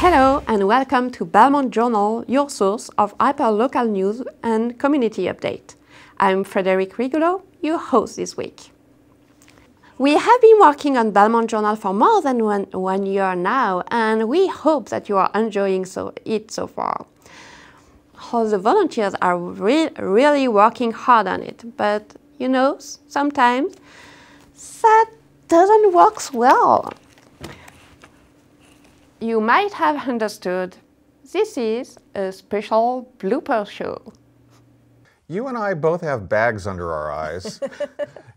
Hello and welcome to Belmont Journal, your source of hyper-local news and community update. I'm Frédérique Rigolo, your host this week. We have been working on Belmont Journal for more than one year now, and we hope that you are enjoying it so far. All the volunteers are really working hard on it, but you know, sometimes that doesn't work well. You might have understood this is a special blooper show. You and I both have bags under our eyes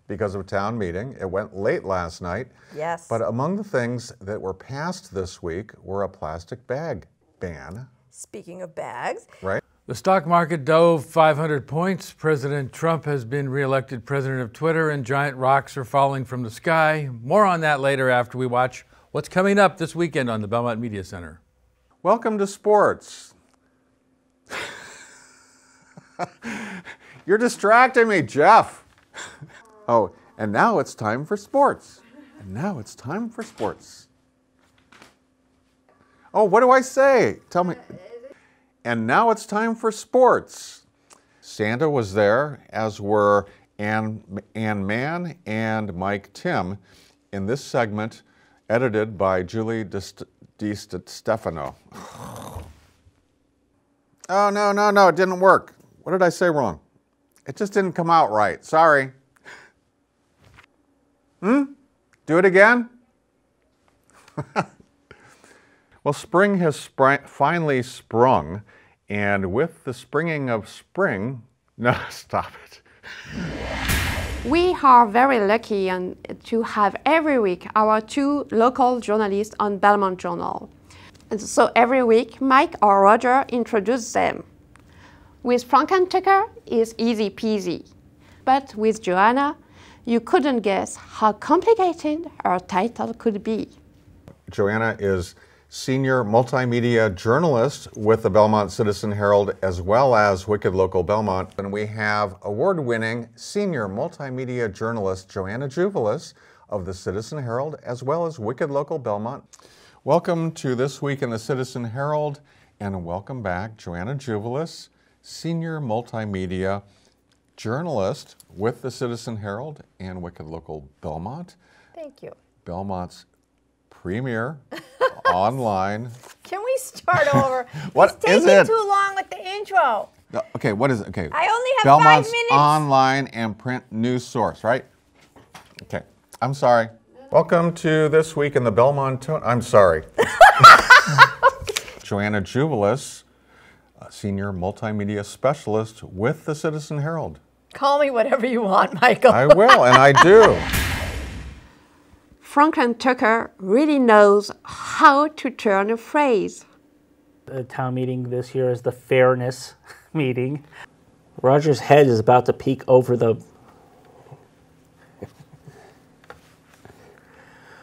because of town meeting. It went late last night. Yes. But among the things that were passed this week were a plastic bag ban. Speaking of bags. Right. The stock market dove 500 points. President Trump has been reelected president of Twitter, and giant rocks are falling from the sky. More on that later after we watch what's coming up this weekend on the Belmont Media Center. Welcome to sports. You're distracting me, Jeff. Oh, and now it's time for sports. And now it's time for sports. Oh, what do I say? Tell me. And now it's time for sports. Santa was there, as were Ann Mann and Mike Tim in this segment, edited by Julie DiStefano. Oh, no, it didn't work. What did I say wrong? It just didn't come out right. Sorry. Do it again? Well, spring has finally sprung, and with the springing of spring, no, stop it. We are very lucky to have every week our two local journalists on Belmont Journal. And so every week, Mike or Roger introduce them. With Frank and Tucker, it's easy peasy. But with Joanna, you couldn't guess how complicated her title could be. Joanna is senior multimedia journalist with the Belmont Citizen Herald as well as Wicked Local Belmont. And we have award-winning senior multimedia journalist Joanna Juvelis of the Citizen Herald as well as Wicked Local Belmont. Welcome to This Week in the Citizen Herald, and welcome back, Joanna Juvelis, senior multimedia journalist with the Citizen Herald and Wicked Local Belmont. Thank you. Belmont's premier online. Can we start over? What it's is taking it? too long with the intro. Okay, what is it? Okay. I only have Belmont's 5 minutes. online and print news source, right? Okay, I'm sorry. Welcome to This Week in the Belmont. I'm sorry. Joanna Juvelis, senior multimedia specialist with the Citizen Herald. Call me whatever you want, Michael. I will, and I do. Franklin Tucker really knows how to turn a phrase. The town meeting this year is the fairness meeting. Roger's head is about to peek over the...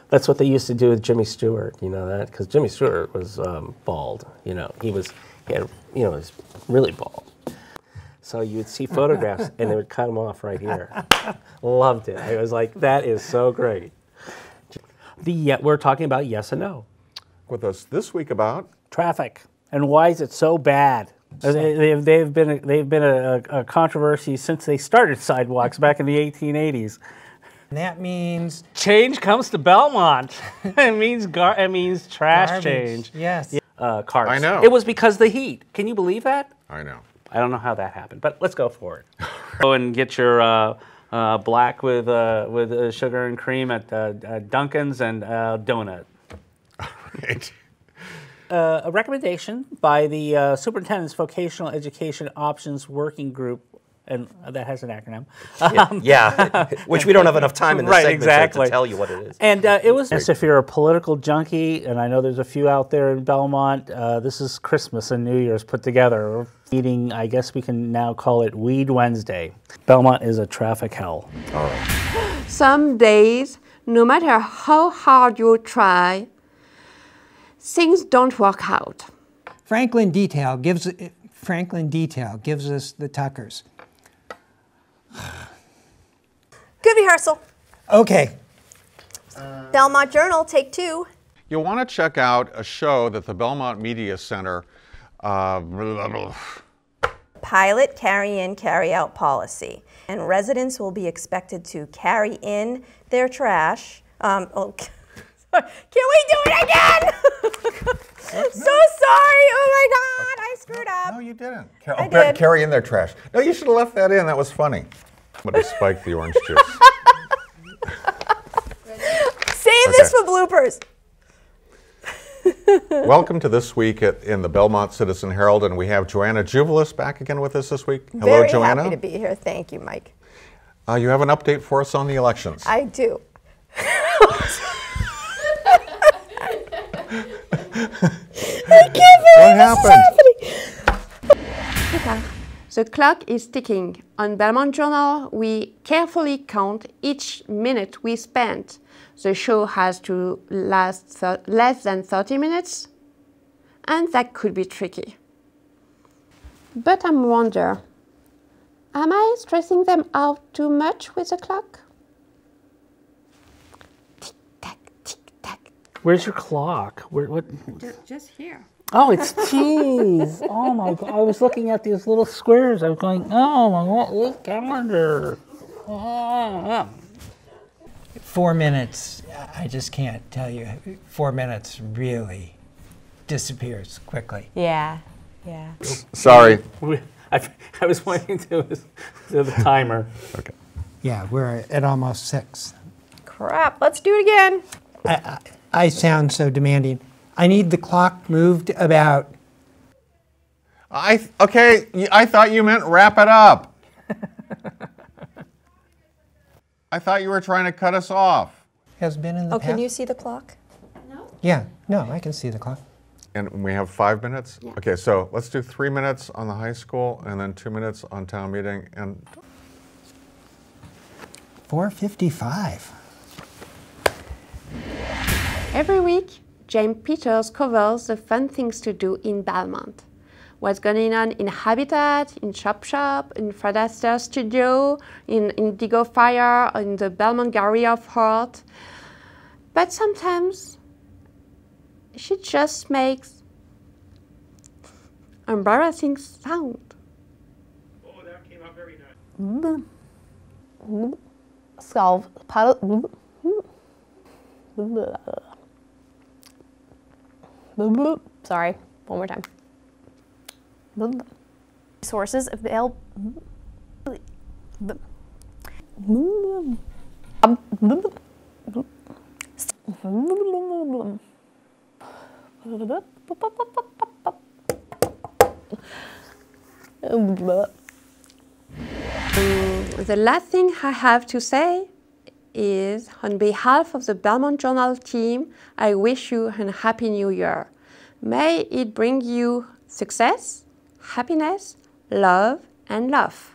That's what they used to do with Jimmy Stewart, you know that? Because Jimmy Stewart was bald, you know. He was really bald. So you'd see photographs and they would cut him off right here. Loved it. I was like, that is so great. We're talking about yes and no. With us this week about Traffic. And why is it so bad? They've been a controversy since they started sidewalks back in the 1880s. And that means Change comes to Belmont. it means trash garbage. change. Yes. Cars. I know. It was because of the heat. Can you believe that? I know. I don't know how that happened, but let's go for it. Go and get your black with sugar and cream at Dunkin's and donut. Right. A recommendation by the Superintendent's Vocational Education Options Working Group, and that has an acronym. Yeah, which we don't have enough time in this segment to tell you what it is. And it was, if you're a political junkie, and I know there's a few out there in Belmont, this is Christmas and New Year's put together. Meeting, I guess we can now call it Weed Wednesday. Belmont is a traffic hell. All right. Some days, no matter how hard you try, things don't work out. Franklin Detail gives us the Tuckers. Good rehearsal. Okay. Belmont Journal, take 2. you'll want to check out a show that the Belmont Media Center pilot carry-in, carry-out policy. And residents will be expected to carry in their trash. Can we do it again? So sorry. Oh my God, I screwed up. No, you didn't. I did. Carry in their trash. No, you should have left that in. That was funny. I'm going to spike the orange juice. Save this for bloopers. Welcome to This Week in the Belmont Citizen Herald, and we have Joanna Juvelis back again with us this week. Hello, Very Joanna. happy to be here. Thank you, Mike. You have an update for us on the elections. I do. What happened? The clock is ticking. On Belmont Journal, we carefully count each minute we spent. The show has to last less than 30 minutes, and that could be tricky. But I'm wondering, am I stressing them out too much with the clock? Tick-tack, tick-tack. Where's your clock? What? Just here. Oh, it's cheese. Oh my God! I was looking at these little squares. I was going, oh my God, look, calendar. 4 minutes, I just can't tell you. 4 minutes really disappears quickly. Yeah, yeah. Sorry. I was pointing to the timer. Okay. Yeah, we're at almost 6. Crap, let's do it again. I sound so demanding. I need the clock moved about. Okay, I thought you meant wrap it up. I thought you were trying to cut us off. Has been in the Oh, past. can you see the clock? Yeah, no, I can see the clock. And we have 5 minutes? Yeah. Okay, so let's do 3 minutes on the high school and then 2 minutes on town meeting. And 4:55. Every week, James Peters covers the fun things to do in Belmont. What's going on in Habitat, in Chop Shop, in Fred Astaire Studio, in Indigo Fire, in the Belmont Gallery of Art. But sometimes she just makes embarrassing sound. Oh, that came out very nice. Solve. Sorry, one more time. Sources available. The last thing I have to say is, on behalf of the Belmont Journal team, I wish you a happy new year. May it bring you success, happiness, love, and love.